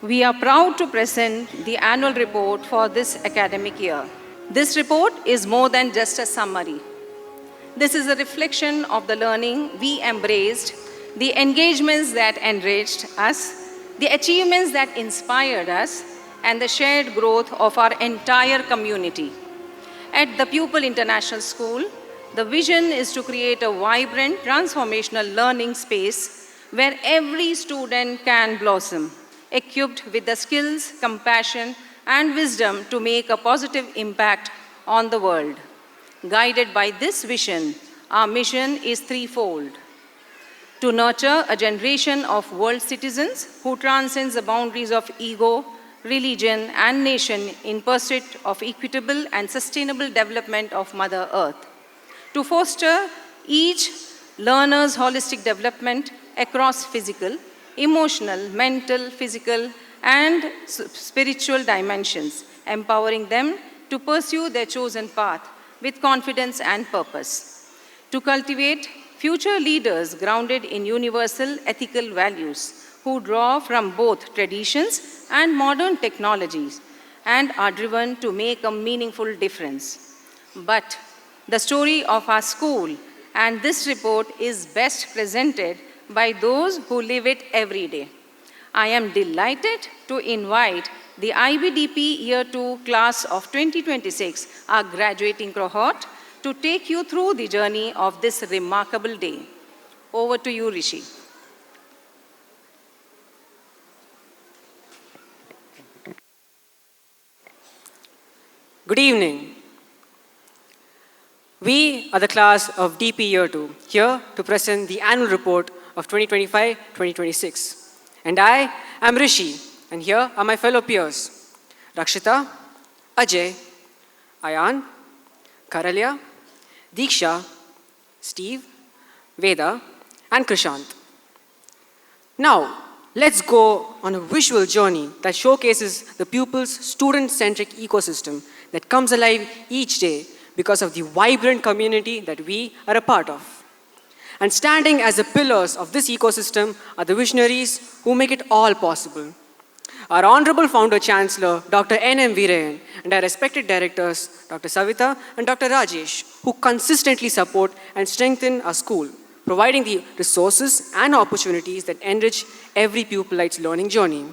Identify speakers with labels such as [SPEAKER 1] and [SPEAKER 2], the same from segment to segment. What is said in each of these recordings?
[SPEAKER 1] We are proud to present the annual report for this academic year. This report is more than just a summary. This is a reflection of the learning we embraced, the engagements that enriched us, the achievements that inspired us, and the shared growth of our entire community. At the Pupil International School, the vision is to create a vibrant, transformational learning space where every student can blossom, equipped with the skills, compassion, and wisdom to make a positive impact on the world. Guided by this vision, our mission is threefold: to nurture a generation of world citizens who transcends the boundaries of ego, religion, and nation in pursuit of equitable and sustainable development of Mother Earth; to foster each learner's holistic development across physical, emotional, mental, physical, and spiritual dimensions, empowering them to pursue their chosen path with confidence and purpose; to cultivate future leaders grounded in universal ethical values who draw from both traditions and modern technologies and are driven to make a meaningful difference. But the story of our school and this report is best presented by those who live it every day. I am delighted to invite the IBDP Year 2 class of 2026, our graduating cohort, to take you through the journey of this remarkable day. Over to you, Rishi.
[SPEAKER 2] Good evening. We are the class of DP Year 2, here to present the annual report of 2025-2026. And I am Rishi, and here are my fellow peers: Rakshita, Ajay, Ayan, Karalya, Diksha, Steve, Veda, and Krishant. Now, let's go on a visual journey that showcases the pupils' student-centric ecosystem that comes alive each day because of the vibrant community that we are a part of. And standing as the pillars of this ecosystem are the visionaries who make it all possible. Our Honorable Founder Chancellor, Dr. N.M. Veerayan, and our respected directors, Dr. Savita and Dr. Rajesh, who consistently support and strengthen our school, providing the resources and opportunities that enrich every pupilite's learning journey.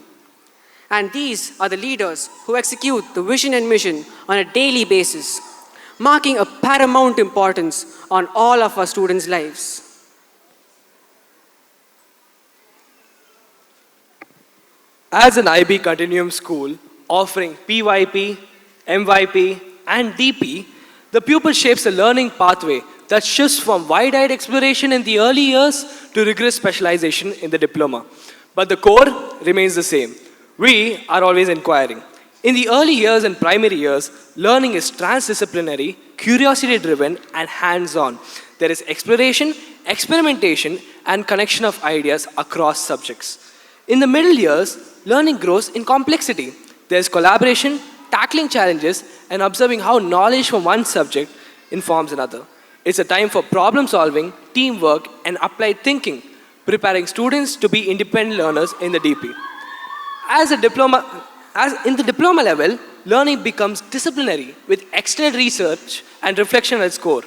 [SPEAKER 2] And these are the leaders who execute the vision and mission on a daily basis, marking a paramount importance on all of our students' lives.
[SPEAKER 3] As an IB Continuum school offering PYP, MYP, and DP, the pupil shapes a learning pathway that shifts from wide-eyed exploration in the early years to rigorous specialization in the diploma. But the core remains the same. We are always inquiring. In the early years and primary years, learning is transdisciplinary, curiosity-driven, and hands-on. There is exploration, experimentation, and connection of ideas across subjects. In the middle years, learning grows in complexity. There is collaboration, tackling challenges, and observing how knowledge from one subject informs another. It's a time for problem solving, teamwork, and applied thinking, preparing students to be independent learners in the DP. As in the diploma level, learning becomes disciplinary with external research and reflection at its core.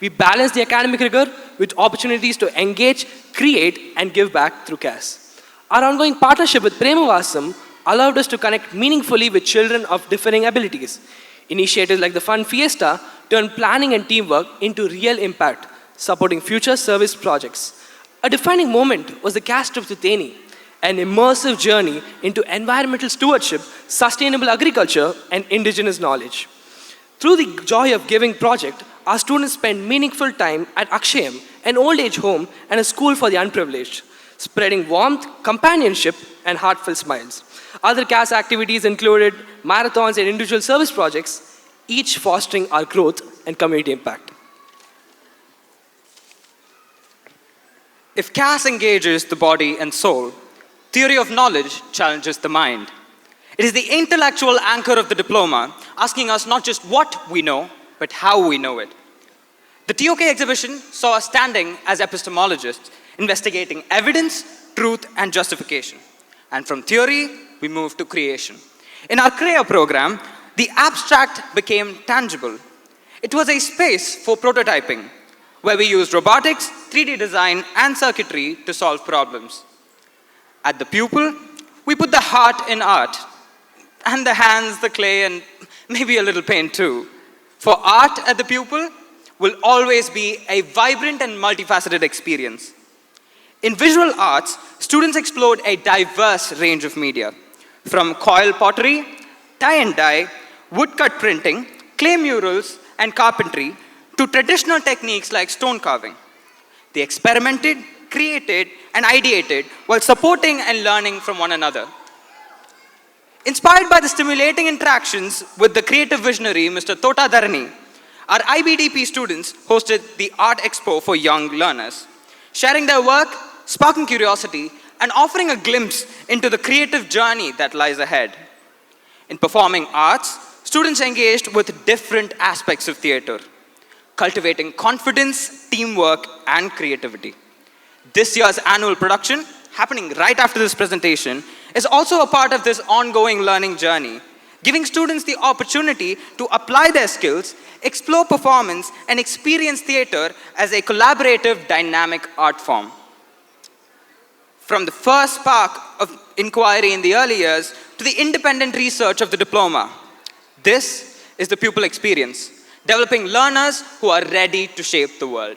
[SPEAKER 3] We balance the academic rigor with opportunities to engage, create, and give back through CAS. Our ongoing partnership with Premavasam allowed us to connect meaningfully with children of differing abilities. Initiatives like the Fun Fiesta turn planning and teamwork into real impact, supporting future service projects. A defining moment was the CAS trip to Theni, an immersive journey into environmental stewardship, sustainable agriculture, and indigenous knowledge. Through the Joy of Giving project, our students spend meaningful time at Akshayam, an old age home and a school for the unprivileged, spreading warmth, companionship, and heartfelt smiles. Other CAS activities included marathons and individual service projects, each fostering our growth and community impact.
[SPEAKER 4] If CAS engages the body and soul, theory of knowledge challenges the mind. It is the intellectual anchor of the diploma, asking us not just what we know, but how we know it. The TOK exhibition saw us standing as epistemologists, investigating evidence, truth, and justification. And from theory we moved to creation. In our CREA program, the abstract became tangible. It was a space for prototyping, where we used robotics, 3D design, and circuitry to solve problems. At the Pupil, we put the heart in art, and the hands, the clay, and maybe a little paint too. For art at the Pupil will always be a vibrant and multifaceted experience. In visual arts, students explored a diverse range of media, from coil pottery, tie and dye, woodcut printing, clay murals, and carpentry, to traditional techniques like stone carving. They experimented, created, and ideated while supporting and learning from one another. Inspired by the stimulating interactions with the creative visionary, Mr. Tota Dharani, our IBDP students hosted the Art Expo for young learners, sharing their work, sparking curiosity, and offering a glimpse into the creative journey that lies ahead. In performing arts, students engaged with different aspects of theater, cultivating confidence, teamwork, and creativity. This year's annual production, happening right after this presentation, is also a part of this ongoing learning journey, giving students the opportunity to apply their skills, explore performance, and experience theater as a collaborative, dynamic art form. From the first spark of inquiry in the early years to the independent research of the diploma, this is the pupil experience, developing learners who are ready to shape the world.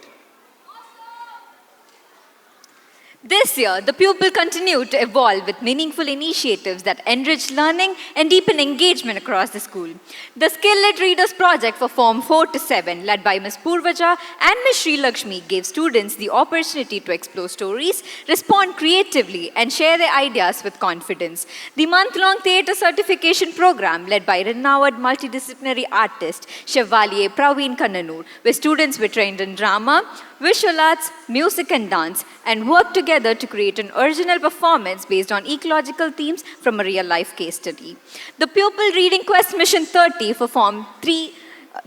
[SPEAKER 5] This year, the pupil continued to evolve with meaningful initiatives that enrich learning and deepen engagement across the school. The Skill-Led Readers project for Form 4 to 7, led by Ms. Purvaja and Ms. Sri Lakshmi, gave students the opportunity to explore stories, respond creatively, and share their ideas with confidence. The month-long theatre certification program, led by renowned multidisciplinary artist Chevalier Praveen Kannanur, where students were trained in drama, visual arts, music and dance, and worked together to create an original performance based on ecological themes from a real-life case study. The Pupil Reading Quest Mission 30 for Form 3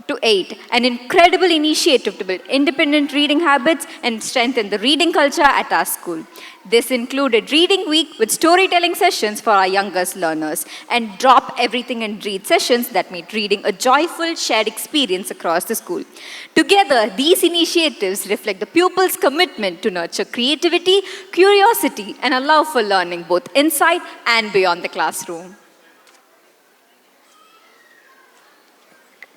[SPEAKER 5] to 8, an incredible initiative to build independent reading habits and strengthen the reading culture at our school. This included Reading Week with storytelling sessions for our youngest learners and Drop Everything and Read sessions that made reading a joyful shared experience across the school. Together, these initiatives reflect the pupils' commitment to nurture creativity, curiosity, and a love for learning both inside and beyond the classroom.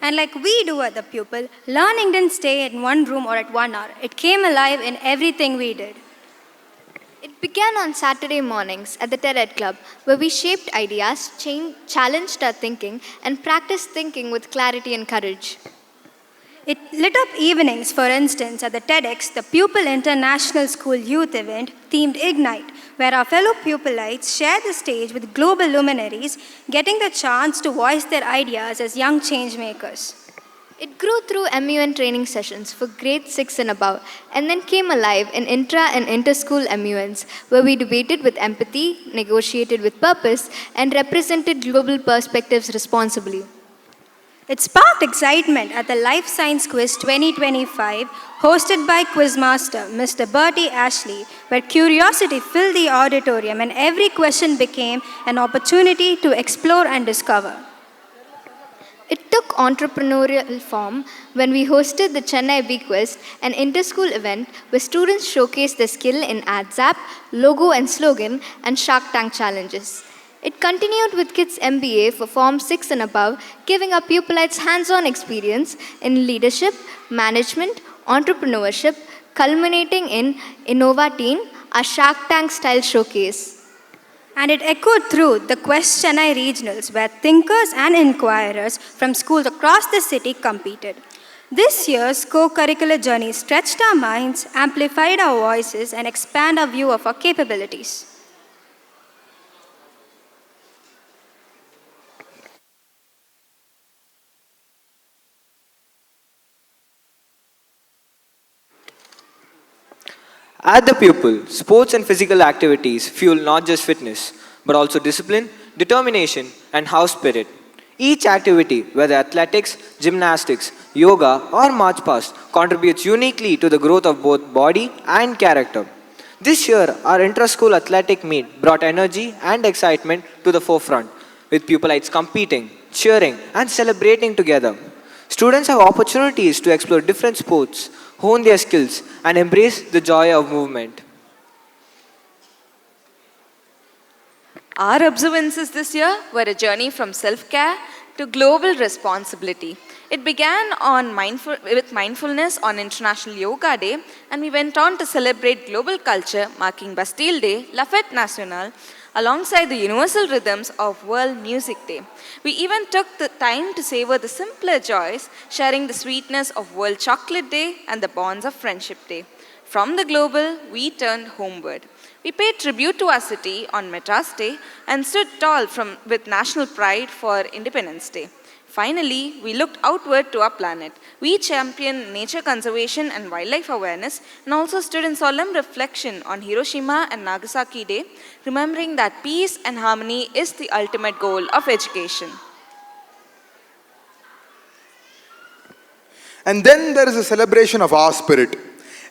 [SPEAKER 6] And like we do at the Pupil, learning didn't stay in one room or at 1 hour. It came alive in everything we did.
[SPEAKER 7] It began on Saturday mornings at the TED Club, where we shaped ideas, challenged our thinking, and practiced thinking with clarity and courage.
[SPEAKER 6] It lit up evenings, for instance, at the TEDx, the Pupil International School youth event themed Ignite, where our fellow pupilites shared the stage with global luminaries, getting the chance to voice their ideas as young change makers.
[SPEAKER 7] It grew through MUN training sessions for grade 6 and above, and then came alive in intra and inter-school MUNs, where we debated with empathy, negotiated with purpose, and represented global perspectives responsibly.
[SPEAKER 6] It sparked excitement at the Life Science Quiz 2025, hosted by Quizmaster Mr. Bertie Ashley, where curiosity filled the auditorium and every question became an opportunity to explore and discover.
[SPEAKER 7] It took entrepreneurial form when we hosted the Chennai Bee Quest, an inter-school event where students showcased their skill in AdZap, logo and slogan, and Shark Tank challenges. It continued with Kids MBA for Form 6 and above, giving our pupilites hands-on experience in leadership, management, entrepreneurship, culminating in Innova Teen, a Shark Tank-style showcase.
[SPEAKER 6] And it echoed through the Quest Chennai regionals, where thinkers and inquirers from schools across the city competed. This year's co-curricular journey stretched our minds, amplified our voices, and expanded our view of our capabilities.
[SPEAKER 8] At the Pupil, sports and physical activities fuel not just fitness, but also discipline, determination, and house spirit. Each activity, whether athletics, gymnastics, yoga, or march past, contributes uniquely to the growth of both body and character. This year, our intra-school athletic meet brought energy and excitement to the forefront, with pupilites competing, cheering, and celebrating together. Students have opportunities to explore different sports, hone their skills, and embrace the joy of movement.
[SPEAKER 9] Our observances this year were a journey from self-care to global responsibility. It began with mindfulness on International Yoga Day, and we went on to celebrate global culture, marking Bastille Day, La Fête Nationale, alongside the universal rhythms of World Music Day. We even took the time to savor the simpler joys, sharing the sweetness of World Chocolate Day and the bonds of Friendship Day. From the global, we turned homeward. We paid tribute to our city on Madras Day and stood tall with national pride for Independence Day. Finally, we looked outward to our planet. We championed nature conservation and wildlife awareness and also stood in solemn reflection on Hiroshima and Nagasaki Day, remembering that peace and harmony is the ultimate goal of education.
[SPEAKER 10] And then there is a celebration of our spirit.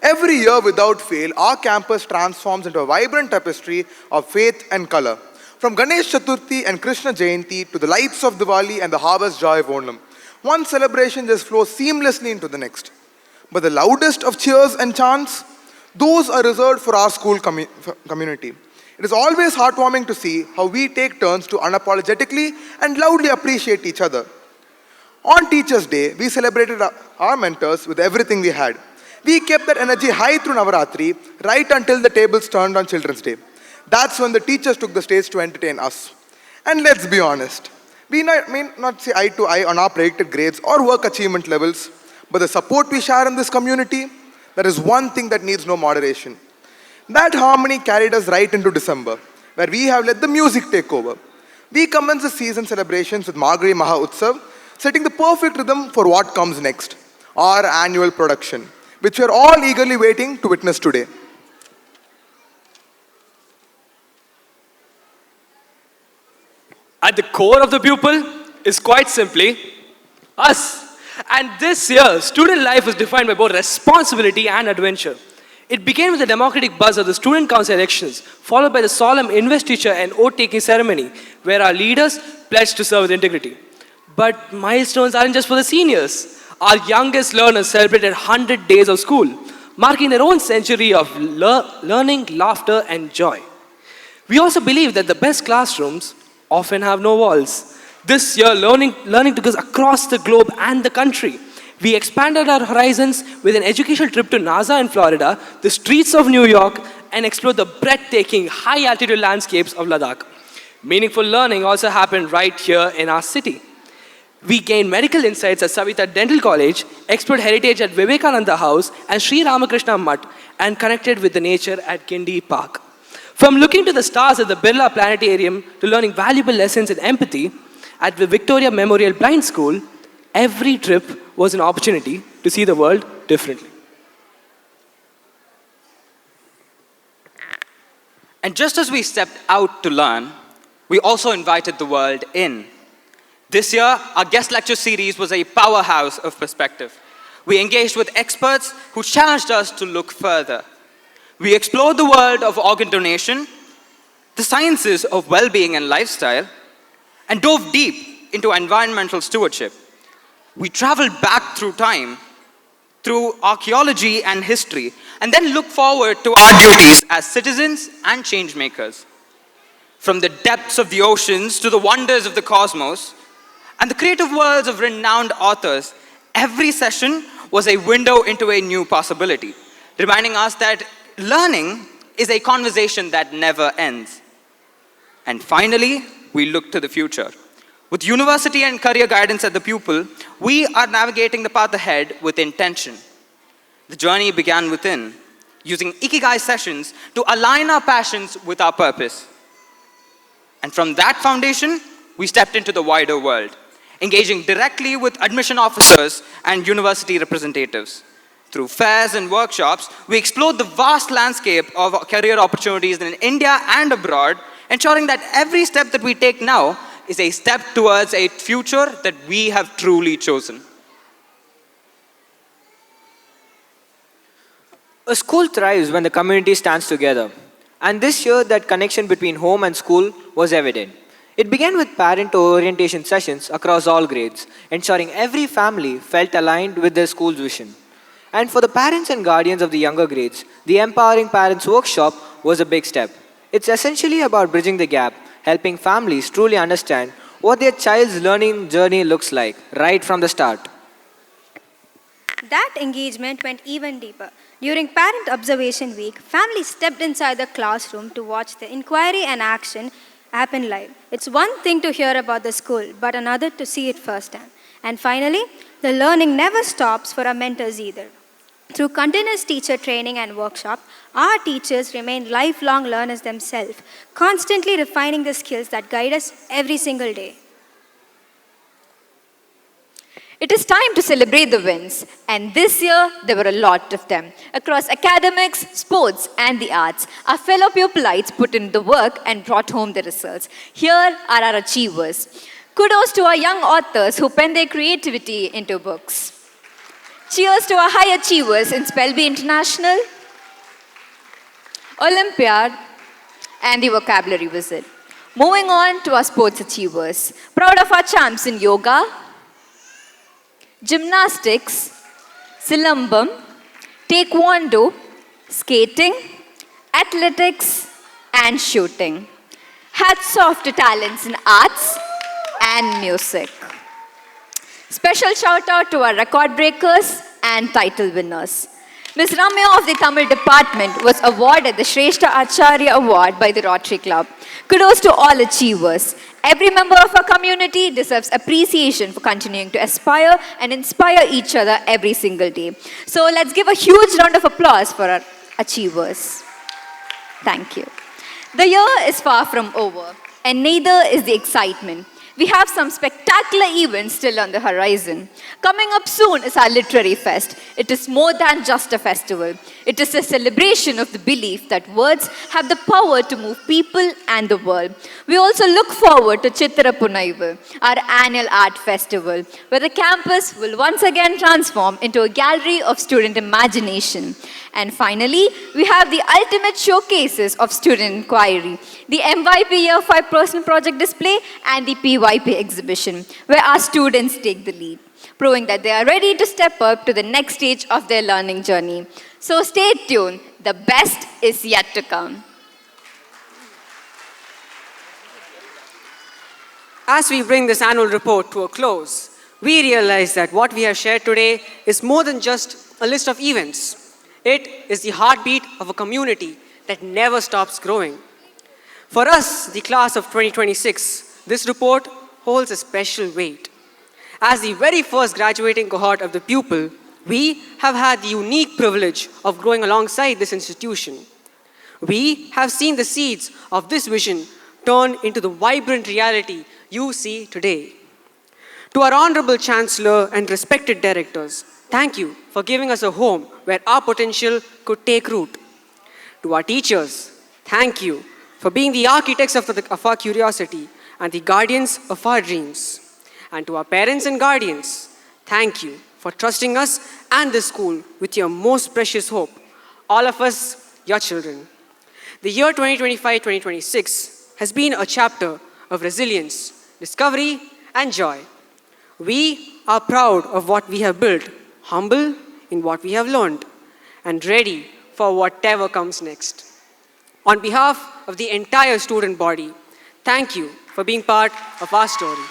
[SPEAKER 10] Every year, without fail, our campus transforms into a vibrant tapestry of faith and color. From Ganesh Chaturthi and Krishna Jayanti to the lights of Diwali and the harvest joy of Onam, one celebration just flows seamlessly into the next. But the loudest of cheers and chants, those are reserved for our school community. It is always heartwarming to see how we take turns to unapologetically and loudly appreciate each other. On Teachers' Day, we celebrated our mentors with everything we had. We kept that energy high through Navaratri, right until the tables turned on Children's Day. That's when the teachers took the stage to entertain us. And let's be honest, we may not see eye to eye on our predicted grades or work achievement levels, but the support we share in this community, that is one thing that needs no moderation. That harmony carried us right into December, where we have let the music take over. We commence the season celebrations with Margari Maha Utsav, setting the perfect rhythm for what comes next, our annual production, which we are all eagerly waiting to witness today.
[SPEAKER 3] At the core of the pupil is quite simply us. And this year, student life was defined by both responsibility and adventure. It began with the democratic buzz of the student council elections, followed by the solemn investiture and oath-taking ceremony, where our leaders pledged to serve with integrity. But milestones aren't just for the seniors. Our youngest learners celebrated 100 days of school, marking their own century of learning, laughter, and joy. We also believe that the best classrooms often have no walls. This year, learning took us across the globe and the country. We expanded our horizons with an educational trip to NASA in Florida, the streets of New York, and explored the breathtaking high-altitude landscapes of Ladakh. Meaningful learning also happened right here in our city. We gained medical insights at Savita Dental College, explored heritage at Vivekananda House and Sri Ramakrishna Mutt, and connected with the nature at Gindi Park. From looking to the stars at the Birla Planetarium to learning valuable lessons in empathy at the Victoria Memorial Blind School, every trip was an opportunity to see the world differently.
[SPEAKER 4] And just as we stepped out to learn, we also invited the world in. This year, our guest lecture series was a powerhouse of perspective. We engaged with experts who challenged us to look further. We explored the world of organ donation, the sciences of well-being and lifestyle, and dove deep into environmental stewardship. We traveled back through time, through archaeology and history, and then looked forward to our duties as citizens and change makers. From the depths of the oceans to the wonders of the cosmos, and the creative worlds of renowned authors, every session was a window into a new possibility, reminding us that learning is a conversation that never ends. And finally, we look to the future. With university and career guidance at the Pupil, we are navigating the path ahead with intention. The journey began within, using Ikigai sessions to align our passions with our purpose. And from that foundation, we stepped into the wider world, engaging directly with admission officers and university representatives. Through fairs and workshops, we explored the vast landscape of career opportunities in India and abroad, ensuring that every step that we take now is a step towards a future that we have truly chosen.
[SPEAKER 8] A school thrives when the community stands together. And this year, that connection between home and school was evident. It began with parent orientation sessions across all grades, ensuring every family felt aligned with their school's vision. And for the parents and guardians of the younger grades, the Empowering Parents Workshop was a big step. It's essentially about bridging the gap, helping families truly understand what their child's learning journey looks like right from the start.
[SPEAKER 6] That engagement went even deeper. During Parent Observation Week, families stepped inside the classroom to watch the inquiry and action happen live. It's one thing to hear about the school, but another to see it firsthand. And finally, the learning never stops for our mentors either. Through continuous teacher training and workshop, our teachers remain lifelong learners themselves, constantly refining the skills that guide us every single day.
[SPEAKER 5] It is time to celebrate the wins, and this year there were a lot of them. Across academics, sports, and the arts, our fellow pupilites put in the work and brought home the results. Here are our achievers. Kudos to our young authors who pen their creativity into books. Cheers to our high achievers in Pupil International, Olympiad, and the vocabulary visit. Moving on to our sports achievers. Proud of our champs in yoga, gymnastics, silambam, taekwondo, skating, athletics, and shooting. Hats off to talents in arts and music. Special shout out to our record breakers and title winners. Ms. Ramya of the Tamil department was awarded the Shrestha Acharya Award by the Rotary Club. Kudos to all achievers. Every member of our community deserves appreciation for continuing to aspire and inspire each other every single day. So let's give a huge round of applause for our achievers. Thank you. The year is far from over, and neither is the excitement. We have some spectacular events still on the horizon. Coming up soon is our Literary Fest. It is more than just a festival. It is a celebration of the belief that words have the power to move people and the world. We also look forward to Chitra Punaivu, our annual art festival, where the campus will once again transform into a gallery of student imagination. And finally, we have the ultimate showcases of student inquiry, the MYP Year 5 Personal Project Display and the PYP exhibition, where our students take the lead, proving that they are ready to step up to the next stage of their learning journey. So stay tuned, the best is yet to come.
[SPEAKER 2] As we bring this annual report to a close, we realize that what we have shared today is more than just a list of events. It is the heartbeat of a community that never stops growing. For us, the class of 2026, this report holds a special weight. As the very first graduating cohort of the Pupil, we have had the unique privilege of growing alongside this institution. We have seen the seeds of this vision turn into the vibrant reality you see today. To our Honorable Chancellor and respected directors, thank you for giving us a home where our potential could take root. To our teachers, thank you for being the architects of our curiosity and the guardians of our dreams. And to our parents and guardians, thank you for trusting us and this school with your most precious hope, all of us, your children. The year 2025-2026 has been a chapter of resilience, discovery, and joy. We are proud of what we have built, humble in what we have learned, and ready for whatever comes next. On behalf of the entire student body, thank you for being part of our story.